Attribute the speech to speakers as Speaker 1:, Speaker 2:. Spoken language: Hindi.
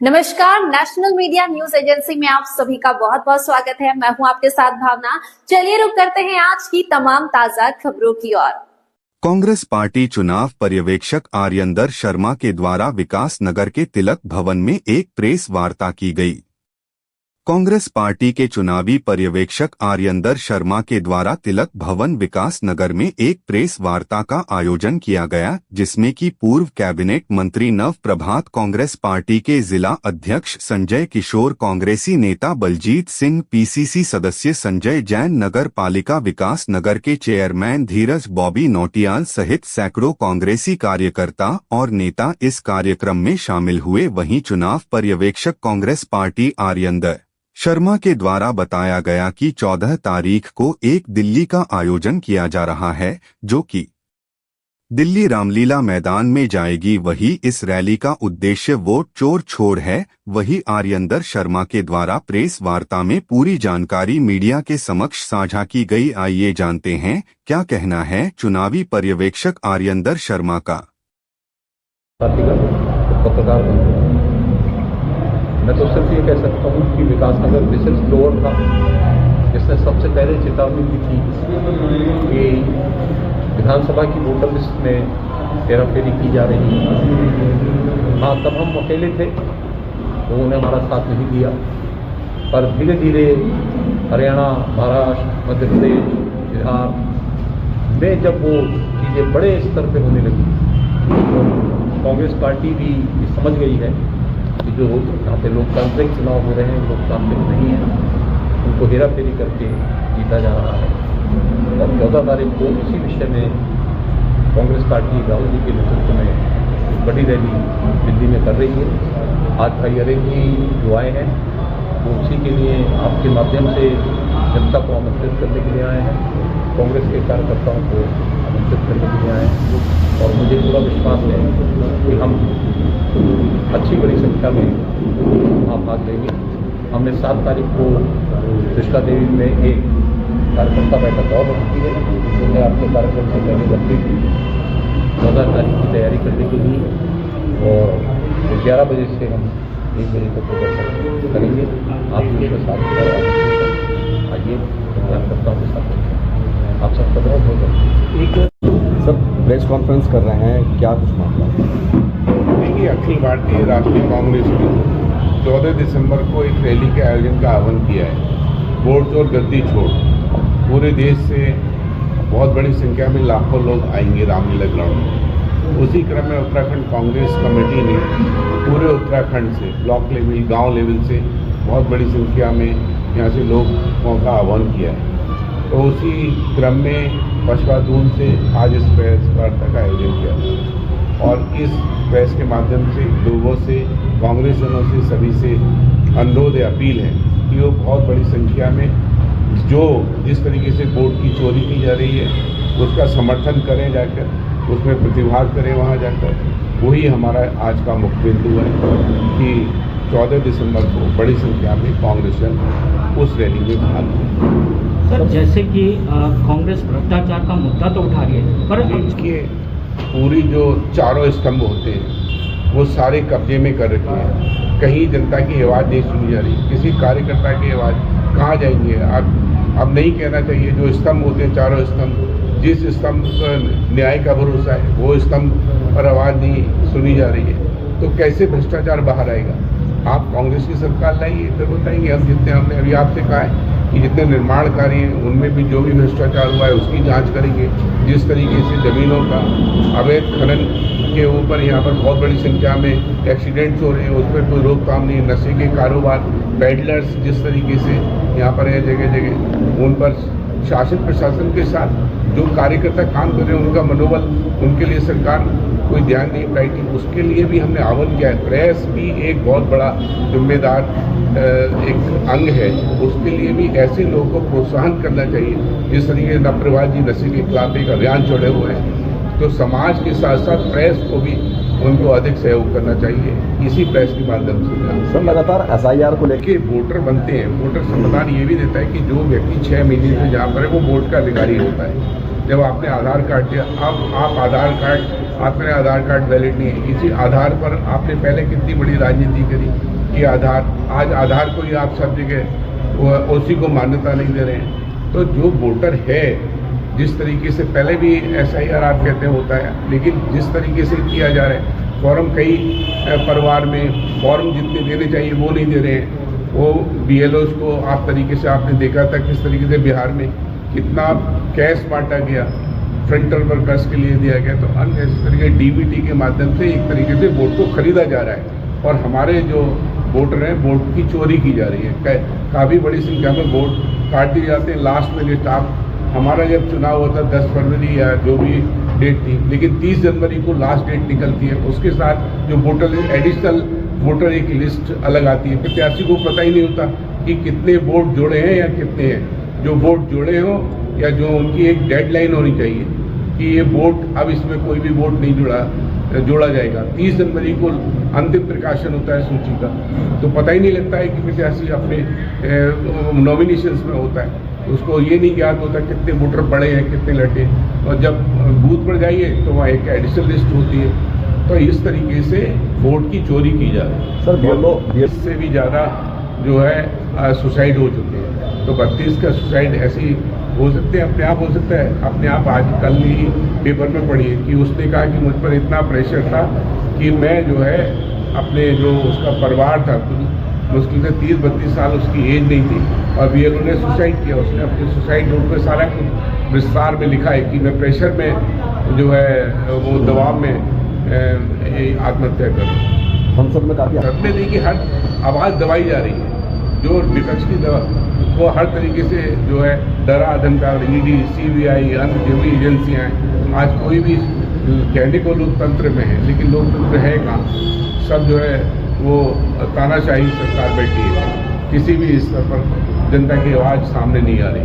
Speaker 1: नमस्कार, नेशनल मीडिया न्यूज एजेंसी में आप सभी का बहुत बहुत स्वागत है। मैं हूं आपके साथ भावना। चलिए रुक करते हैं आज की तमाम ताजा खबरों की ओर।
Speaker 2: कांग्रेस पार्टी चुनाव पर्यवेक्षक आर्यंदर शर्मा के द्वारा विकास नगर के तिलक भवन में एक प्रेस वार्ता की गई। कांग्रेस पार्टी के चुनावी पर्यवेक्षक आर्यंदर शर्मा के द्वारा तिलक भवन विकास नगर में एक प्रेस वार्ता का आयोजन किया गया, जिसमें कि पूर्व कैबिनेट मंत्री नव प्रभात, कांग्रेस पार्टी के जिला अध्यक्ष संजय किशोर, कांग्रेसी नेता बलजीत सिंह, पीसीसी सदस्य संजय जैन, नगर पालिका विकास नगर के चेयरमैन धीरज बॉबी नौटियाल सहित सैकड़ों कांग्रेसी कार्यकर्ता और नेता इस कार्यक्रम में शामिल हुए। वहीं चुनाव पर्यवेक्षक कांग्रेस पार्टी आर्यंदर शर्मा के द्वारा बताया गया कि 14 तारीख को एक दिल्ली का आयोजन किया जा रहा है, जो कि दिल्ली रामलीला मैदान में जाएगी। वही इस रैली का उद्देश्य वोट चोर छोड़ है। वही आर्यंदर शर्मा के द्वारा प्रेस वार्ता में पूरी जानकारी मीडिया के समक्ष साझा की गई। आइए जानते हैं क्या कहना है चुनावी पर्यवेक्षक आर्यंदर शर्मा का।
Speaker 3: मैं तो सिर्फ ये कह सकता हूँ कि विकास नगर विशेष फ्लोर था, जिसने सबसे पहले चेतावनी दी थी कि विधानसभा की वोटर लिस्ट में हेराफेरी की जा रही है। हाँ, तब हम अकेले थे, लोगों ने हमारा साथ नहीं दिया, पर धीरे धीरे हरियाणा, महाराष्ट्र, मध्य प्रदेश, बिहार में जब वो चीज़ें बड़े स्तर पर होने लगी तो कांग्रेस पार्टी भी समझ गई है कि जो यहाँ पे लोकतांत्रिक चुनाव हो रहे हैं, लोकतांत्रिक नहीं है, उनको हेरा फेरी करके जीता जा रहा है। और 14 तारीख को इसी विषय में कांग्रेस पार्टी राहुल जी के नेतृत्व में एक बड़ी रैली दिल्ली में कर रही है। आज भाई अरे जी जो आए हैं वो उसी के लिए आपके माध्यम से जनता को आमंत्रित करने के लिए आए हैं, कांग्रेस के कार्यकर्ताओं को आमंत्रित करने के लिए आए हैं। और मुझे पूरा विश्वास है कि हम अच्छी बड़ी संख्या में वहाँ भाग लेंगे। हमने 7 तारीख को कृष्णा देवी में एक कार्यकर्ता बैठक और रखी है, जिसमें आपके कार्यक्रम से पहले रखी थी 14 तारीख की तैयारी करने के लिए। और 11 बजे से हम 1 बजे तक प्रदर्शन करेंगे। आप सबके साथ आइए, कार्यकर्ताओं के साथ आप सबका बहुत बहुत एक
Speaker 4: सब प्रेस कॉन्फ्रेंस कर रहे हैं, क्या कुछ मामला?
Speaker 5: देखिए, अखिल भारतीय राष्ट्रीय कांग्रेस ने 14 दिसंबर को एक रैली के आयोजन का आह्वान किया है। वोट चोर गद्दी छोड़। पूरे देश से बहुत बड़ी संख्या में लाखों लोग आएंगे रामलीला ग्राउंड में। उसी क्रम में उत्तराखंड कांग्रेस कमेटी ने पूरे उत्तराखंड से, ब्लॉक लेवल, गांव लेवल से बहुत बड़ी संख्या में यहाँ से लोगों का आह्वान किया है। तो उसी क्रम में पशुपादून से आज इस प्रेस वार्ता का आयोजन किया था। और इस प्रेस के माध्यम से लोगों से, कांग्रेसियों से, सभी से अनुरोध है, अपील है कि वो बहुत बड़ी संख्या में जो जिस तरीके से वोट की चोरी की जा रही है उसका समर्थन करें, जाकर उसमें प्रतिभाग करें वहाँ जाकर। वही हमारा आज का मुख्य बिंदु है कि 14 दिसंबर को बड़ी संख्या में कांग्रेसियन उस रैली में भाग लें।
Speaker 6: सर, जैसे कि कांग्रेस भ्रष्टाचार का मुद्दा तो उठा रही है, पर
Speaker 5: देखिए, पूरी जो चारों स्तंभ होते हैं वो सारे कब्जे में कर रखे हैं। कहीं जनता की आवाज़ नहीं सुनी जा रही, किसी कार्यकर्ता की आवाज़ कहाँ जाएंगे। अब नहीं कहना चाहिए, जो स्तंभ होते हैं, चारों स्तंभ, जिस स्तंभ पर न्याय का भरोसा है वो स्तंभ पर आवाज़ नहीं सुनी जा रही है, तो कैसे भ्रष्टाचार बाहर आएगा? आप कांग्रेस की सरकार लाइए, फिर बताएंगे। हम जितने, हमने अभी आपसे कहा है कि जितने निर्माण कार्य हैं उनमें भी जो भी भ्रष्टाचार हुआ है उसकी जांच करेंगे। जिस तरीके से ज़मीनों का अवैध खनन के ऊपर यहाँ पर बहुत बड़ी संख्या में एक्सीडेंट्स हो रहे हैं, उस पर कोई रोकथाम नहीं। नशे के कारोबार, पेडलर्स जिस तरीके से यहाँ पर है जगह जगह, उन पर शासन प्रशासन के साथ जो कार्यकर्ता काम कर रहे हैं उनका मनोबल, उनके लिए सरकार कोई ध्यान नहीं बनाई। उसके लिए भी हमने आह्वान किया है। प्रेस भी एक बहुत बड़ा जिम्मेदार एक अंग है, उसके लिए भी ऐसे लोगों को प्रोत्साहन करना चाहिए। जिस तरीके से नवप्रभात जी नशे के खिलाफ एक अभियान छोड़े हुए हैं, तो समाज के साथ साथ प्रेस को भी उनको अधिक सहयोग करना चाहिए, इसी प्रेस के माध्यम से।
Speaker 4: सर, लगातार SIR को लेकर
Speaker 5: वोटर बनते हैं, वोटर संविधान ये भी देता है कि जो व्यक्ति 6 महीने से जहाँ पर है वो वोट का अधिकारी होता है। जब आपने आधार कार्ड दिया, अब आप आधार कार्ड, आपने आधार कार्ड वैलिड नहीं है, इसी आधार पर आपने पहले कितनी बड़ी राजनीति करी कि आज आधार को ही आप सब जगह उसी को मान्यता नहीं दे रहे हैं। तो जो वोटर है, जिस तरीके से पहले भी SIR आप कहते हैं होता है, लेकिन जिस तरीके से किया जा रहा है, फॉर्म कई परिवार में फॉर्म जितने देने चाहिए वो नहीं दे रहे हैं। वो BLOs को आप तरीके से आपने देखा था किस तरीके से बिहार में कितना कैश बांटा गया, फ्रंटल वर्कर्स के लिए दिया गया। तो अननेसेसरी DBT के माध्यम से एक तरीके से वोट को खरीदा जा रहा है और हमारे जो वोटर हैं वोट की चोरी की जा रही है। काफ़ी बड़ी संख्या में वोट काट दिए जाते हैं लास्ट मिनट। आप हमारा जब चुनाव होता 10 फरवरी या जो भी डेट थी, लेकिन 30 जनवरी को लास्ट डेट निकलती है। उसके साथ जो वोटर एडिशनल वोटर एक लिस्ट अलग आती है। प्रत्याशी को पता ही नहीं होता कि कितने वोट जोड़े हैं या कितने हैं। जो वोट जोड़े हों या जो उनकी एक डेडलाइन होनी चाहिए कि ये वोट, अब इसमें कोई भी वोट नहीं जोड़ा जाएगा। 30 जनवरी को अंतिम प्रकाशन होता है सूची का, तो पता ही नहीं लगता है कि प्रत्याशी अपने नॉमिनेशंस में होता है। उसको ये नहीं ज्ञात होता कितने वोटर पड़े हैं, कितने लटे। और जब बूथ पर जाइए तो वहाँ एक एडिशनल लिस्ट होती है। तो इस तरीके से वोट की चोरी की जा रही है।
Speaker 4: सर
Speaker 5: इससे भी ज़्यादा जो है सुसाइड हो चुके हैं। तो 32 का सुसाइड ऐसे ही हो सकते हैं, अपने आप हो सकता है। अपने आप आज कल ही पेपर में पढ़िए कि उसने कहा कि मुझ पर इतना प्रेशर था कि मैं जो है अपने जो उसका परिवार था, मुश्किल से 30-32 साल उसकी एज नहीं थी और BLO ने सुसाइड किया। उसने अपने सुसाइड नोट पर सारा कुछ विस्तार में लिखा है कि मैं प्रेशर में जो है वो दबाव में आत्महत्या करूँ।
Speaker 4: संसद में काफ़ी
Speaker 5: में देखिए हर आवाज़ दबाई जा रही है। जो विपक्ष की दवा को हर तरीके से जो है डरा धमका, ED, CBI, अन्य जो भी एजेंसियाँ हैं, आज कोई भी कहने को लोकतंत्र में है, लेकिन लोकतंत्र है कहाँ। सब जो है वो तानाशाही सरकार बैठी है। किसी भी स्तर पर जनता की आवाज़ सामने नहीं आ रही।